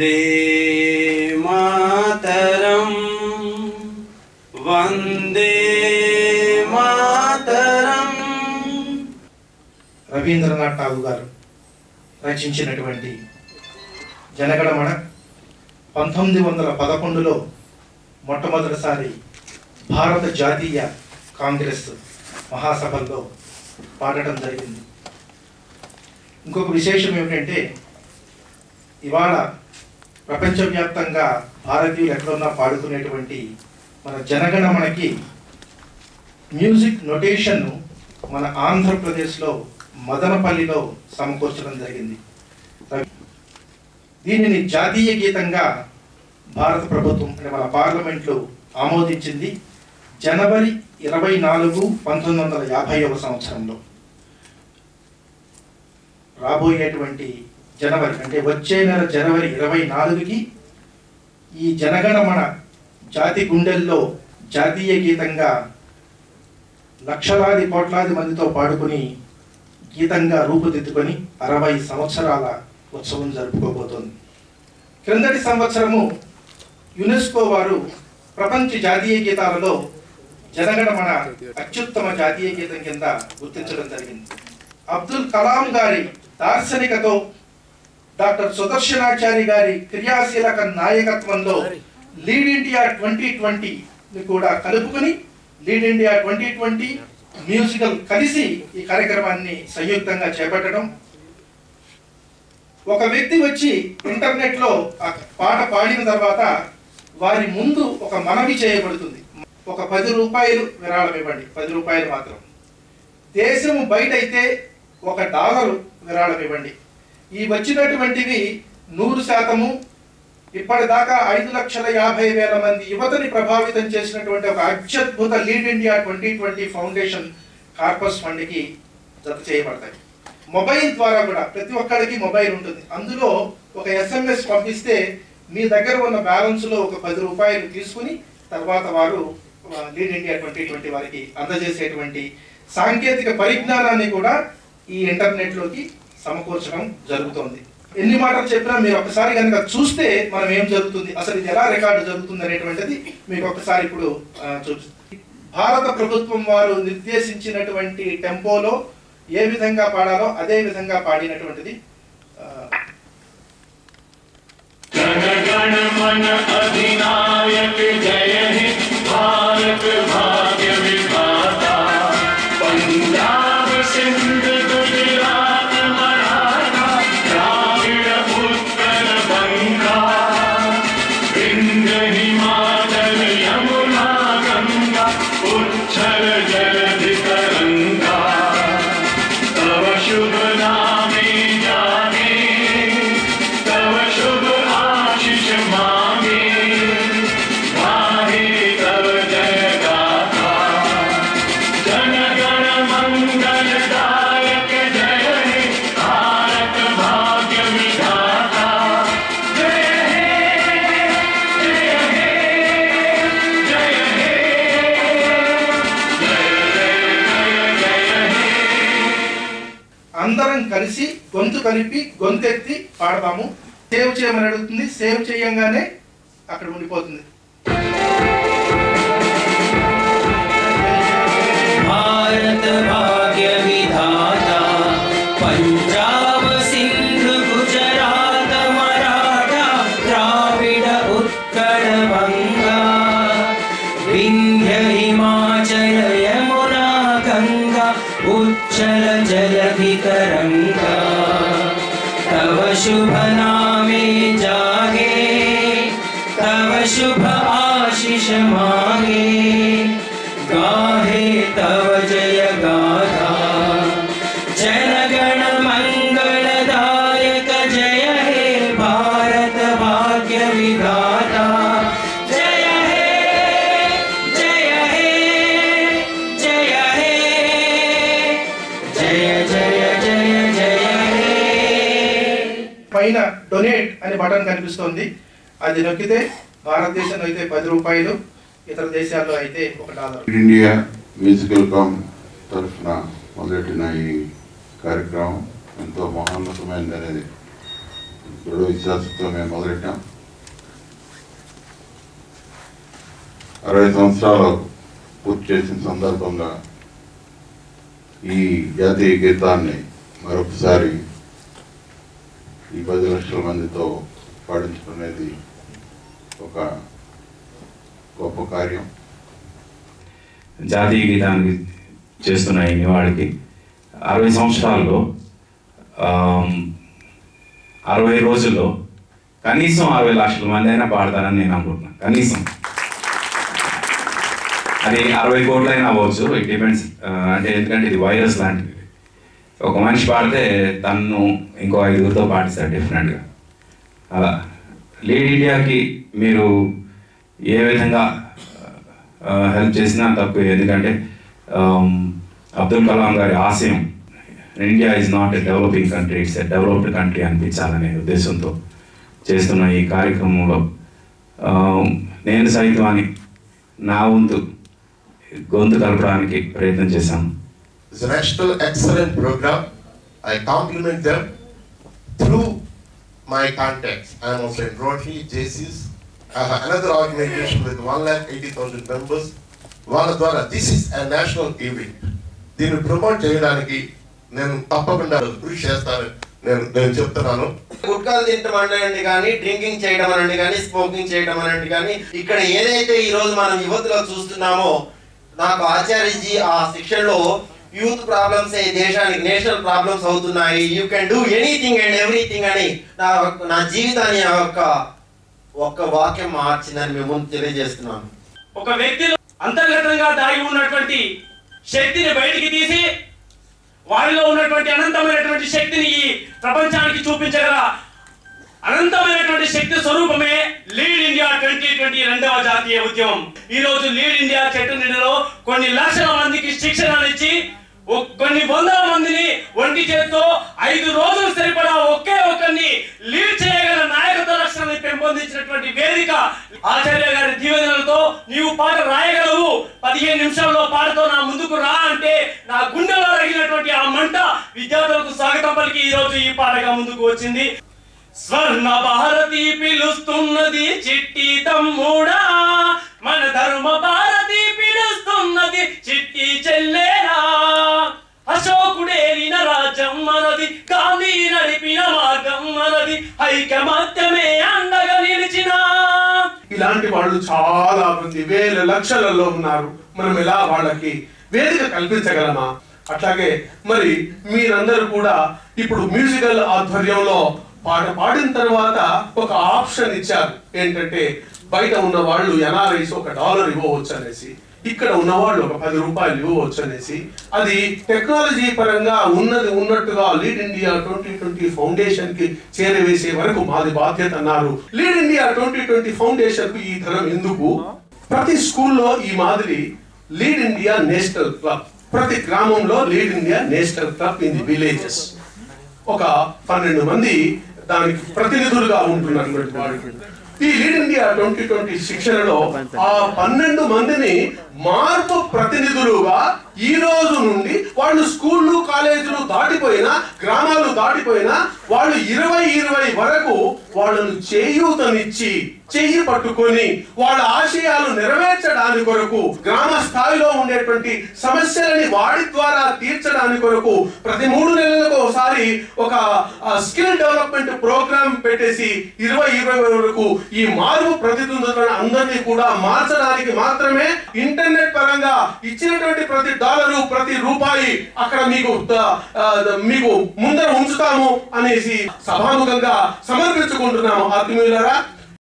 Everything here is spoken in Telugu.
వందే మాతరం వందే మాతరం. రవీంద్రనాథ్ ఠాగూర్ గారు రచించినటువంటి జనగణమన 1911లో మొట్టమొదటిసారి భారత జాతీయ కాంగ్రెస్ మహాసభల్లో పాడటం జరిగింది. ఇంకొక విశేషం ఏమిటంటే, ఇవాళ ప్రపంచవ్యాప్తంగా భారతీయులు ఎక్కడున్నా పాడుకునేటువంటి మన జనగణమనకి మ్యూజిక్ నొటేషన్ను మన ఆంధ్రప్రదేశ్లో మదనపల్లిలో సమకూర్చడం జరిగింది. దీనిని జాతీయ గీతంగా భారత ప్రభుత్వం అంటే మన పార్లమెంట్లో ఆమోదించింది జనవరి 24, 1950వ సంవత్సరంలో. రాబోయేటువంటి జనవరి అంటే వచ్చే నెల జనవరి 24కి ఈ జనగణమన జాతి గుండెల్లో జాతీయ గీతంగా లక్షలాది కోట్లాది మందితో పాడుకుని గీతంగా రూపుదిద్దుకొని 60 సంవత్సరాల ఉత్సవం జరుపుకోబోతోంది. క్రిందటి సంవత్సరము యునెస్కో వారు ప్రపంచ జాతీయ గీతాలలో జనగణమన అత్యుత్తమ జాతీయ గీతం కింద గుర్తించడం జరిగింది. అబ్దుల్ కలాం గారి దార్శనికతో డాక్టర్ సుదర్శనాచారి గారి క్రియాశీలక నాయకత్వంలో లీడ్ ఇండియా 2020 కూడా కలుపుకొని లీడ్ ఇండియా 2020 మ్యూజికల్ కలిసి ఈ కార్యక్రమాన్ని సంయుక్తంగా చేపట్టడం. ఒక వ్యక్తి వచ్చి ఇంటర్నెట్లో ఆ పాట పాడిన తర్వాత వారి ముందు ఒక మనవి చేయబడుతుంది. ఒక 10 రూపాయలు విరాళం ఇవ్వండి, 10 రూపాయలు మాత్రం. దేశం బయట అయితే $1 విరాళం ఇవ్వండి. ఈ వచ్చినటువంటివి 100% ఇప్పటిదాకా 5,50,000 మంది యువతని ప్రభావితం చేసినటువంటి ఒక అత్యద్భుత లీడ్ ఇండియా 2020 ఫౌండేషన్ కార్పస్ ఫండ్కి జత చేయబడతాయి. మొబైల్ ద్వారా కూడా ప్రతి ఒక్కరికి మొబైల్ ఉంటుంది. అందులో ఒక SMS పంపిస్తే మీ దగ్గర ఉన్న బ్యాలెన్స్లో ఒక 10 రూపాయలు తీసుకుని తర్వాత వారు లీడ్ ఇండియా 2020 వారికి అందజేసేటువంటి సాంకేతిక పరిజ్ఞానాన్ని కూడా ఈ ఇంటర్నెట్లోకి సమకూర్చడం జరుగుతోంది. ఎన్ని మాటలు చెప్పినా మీరు ఒకసారి కనుక చూస్తే మనం ఏం జరుగుతుంది, అసలు ఇది ఎలా రికార్డు జరుగుతుంది అనేటువంటిది మీకు ఒకసారి ఇప్పుడు చూపిస్తుంది. భారత ప్రభుత్వం వారు నిర్దేశించినటువంటి టెంపోలో ఏ విధంగా పాడాలో అదే విధంగా పాడినటువంటిది. జనగణమన అధినాయక జయ హే భారత భాగ్య విధాత పంజాబ్ సింధ్ గుజరాత్ మరాఠా ద్రావిడ ఉత్తర బంగా వింధ్య హిమాచల్ యమునా గంగా ఉచ్చల జలధి తరంగా తవ శుభ నామే జాగే तव शुभ आशीष मांगे गाहे तव जय गाथा जन गण मंगलदायक जय हे भारत भाग्य विधाता जय हे जय हे जय हे जय जय जय हे. అందరం కలిసి గొంతు కలిపి గొంతెత్తి పాడదాము. సేవ్ చేయమని అడుగుతుంది, సేవ్ చేయంగానే అక్కడ ఉండిపోతుంది. भारत भाग्य विधाता पंजाब सिंध गुजरात मराठा द्राविड उत्कल बंगा विंध्य हिमाचल यमुना गंगा उच्चल जलधि तरंगा तव शुभ नामे जागे तव शुभ आशीष मांगे गाहे तव जय गाथा जनगण मंगलदायक जय हे भारत भाग्य विधाता जय हे जय हे जय हे जय जय जय जय हे. పైన డొనేట్ అనే బటన్ కనిపిస్తోంది, అది నొక్కితే భారతదేశంలో అయితే 10 రూపాయలు, ఇతర దేశాల్లో అయితే $1. ఇండియా మ్యూజికల్ కామ్ తరఫున మొదలెట్టిన ఈ కార్యక్రమం ఎంతో మహోన్నతమైనది అనేది దృఢ విశ్వాసంతో మేము మొదలెట్టాం. 60 సంవత్సరాలు పూర్తి చేసిన సందర్భంగా ఈ జాతీయ గీతాన్ని మరొకసారి ఈ 10 లక్షల మందితో పాటించుకునేది ఒక గొప్ప కార్యం. జాతీయ గీతానికి చేస్తున్న ఈ నివాళికి 60 సంవత్సరాల్లో 60 రోజుల్లో కనీసం 60 లక్షల మంది అయినా పాడతారని నేను అనుకుంటున్నాను. కనీసం అది 60 కోట్లు అయినా అవ్వచ్చు. It depends. అంటే ఎందుకంటే ఇది వైరస్ లాంటిది. ఒక మనిషి పాడితే తను ఇంకో 5గురితో పాటిస్తారు డెఫినెట్గా. అలా లీడ్ ఇండియాకి మీరు ఏ విధంగా హెల్ప్ చేసినా తక్కువ. ఎందుకంటే అబ్దుల్ కలాం గారి ఆశయం India is not a developing country, it's a developed country అనిపించాలనే ఉద్దేశంతో చేస్తున్న ఈ కార్యక్రమంలో నేను సైతం అని నా వంతు గొంతు కలపడానికి ప్రయత్నం చేశాను. It's a national excellent program. I compliment them through my contacts. I am also in Rotary, JCs. I have another organization with 1,80,000 members. This is a national event. దీన్ని ప్రమోట్ చేయడానికి నేను తప్పకుండా కృషి చేస్తానని నేను చెప్తున్నాను. గుట్కాలు తింటం అనండి కానీ, డ్రింకింగ్ చేయడం అనండి కానీ, స్మోకింగ్ చేయడం అనండి కానీ, ఇక్కడ ఏదైతే ఈ రోజు మనం యువతలో చూస్తున్నామో, నాకు ఆచార్యజీ ఆ శిక్షణలో యూత్ ప్రాబ్లమ్స్ దేశానికి నేషనల్ ప్రాబ్లమ్స్ అవుతున్నాయి, you can do anything and everything అని నా జీవితాన్ని ఒక్క వాక్యం మార్చిందని మేము ముందు తెలియజేస్తున్నాను. ఒక వ్యక్తిలో అంతర్గతంగా దాగి ఉన్నటువంటి శక్తిని బయటికి తీసి వారిలో ఉన్నటువంటి అనంతమైనటువంటి శక్తిని ఈ ప్రపంచానికి చూపించగల అనంతమైనటువంటి శక్తి స్వరూపమే లీడ్ ఇండియా 2020 రెండవ జాతీయ ఉద్యమం. ఈ రోజు లీడ్ ఇండియా చెట్టు నీడలో కొన్ని లక్షల మందికి శిక్షణనిచ్చి కొన్ని వందల మందిని ఒంటి చేత్తో 5 రోజులు సరిపడా ఒకే ఒక్కరిని లీడ్ చేయగల నాయకత్వ లక్షణాన్ని పెంపొందించినటువంటి వేదిక. ఆచార్య గారి దీవెనలతో నీవు పాట రాయగలవు, 15 నిమిషాల్లో పాటతో నా ముందుకు రా అంటే నా గుండెలో రగినటువంటి ఆ మంట విద్యార్థులకు స్వాగతం పలికి ఈ రోజు ఈ పాటగా ముందుకు వచ్చింది. స్వర్ణ భారతి పిలుస్తున్నది చిట్టి తమ్ముడా, మన ధర్మ భారతి పిలుస్తున్నది చిట్టి చెల్లేరా. అశోకుడేలిన రాజ్యం మనది, గాంధీ నడిపిన మార్గం మనది, ఐకమత్యమే అండగా నిలిచిన. ఇలాంటి వాళ్ళు చాలా మంది వేల లక్షలలో ఉన్నారు. మనం ఎలా వాళ్ళకి వేదిక కల్పించగలమా? అట్లాగే మరి మీరందరూ కూడా ఇప్పుడు మ్యూజికల్ ఆధ్వర్యంలో పాట పాడిన తర్వాత ఒక ఆప్షన్ ఇచ్చారు. ఏంటంటే బయట ఉన్న వాళ్ళు NRIs $1 ఇవ్వవచ్చు అనేసి, ఇక్కడ ఉన్న వాళ్ళు ఒక 10 రూపాయలు ఇవ్వవచ్చు అనేసి. అది టెక్నాలజీ పరంగా ఉన్నట్టుగా లీడ్ ఇండియా 2020 ఫౌండేషన్ కి చేరవేసే వరకు మాది బాధ్యత అన్నారు. లీడ్ ఇండియా 2020 ఫౌండేషన్ కు ఈ ధనం ఎందుకు? ప్రతి స్కూల్లో ఈ మాదిరి లీడ్ ఇండియా నేషనల్ క్లబ్, ప్రతి గ్రామంలో lead India national club in the villages ఒక 12 మంది దానికి ప్రతినిధులుగా ఉంటున్నటువంటి వాళ్ళు. ఈ లీడ్ ఇండియా 2020 శిక్షణలో ఆ 12 మందిని మార్పు ప్రతినిధులుగా ఈ రోజు నుండి వాళ్ళు స్కూళ్ళు కాలేజీలు దాటిపోయినా, గ్రామాలు దాటిపోయినా వాళ్ళు 20 వరకు వాళ్ళను చేయూతనిచ్చి చెయ్యి పట్టుకొని వాళ్ళ ఆశయాలు నెరవేర్చడానికి కొరకు, గ్రామ స్థాయిలో ఉండేటువంటి సమస్యలని వాడి ద్వారా తీర్చడానికి కొరకు ప్రతి 3 నెలలకు ఒకసారి ఒక స్కిల్ డెవలప్మెంట్ ప్రోగ్రామ్ పెట్టేసి 20 వరకు ఈ మార్పు ప్రతినిధులను అందరినీ కూడా మార్చడానికి మాత్రమే ఇంటర్నెట్ పరంగా ఇచ్చినటువంటి ప్రతి డాలరు, ప్రతి రూపాయి అక్కడ మీకు ముందర ఉంచుతాము అనేసి సభాముఖంగా సమర్పించుకుంటున్నాము. ఆత్మీయులారా,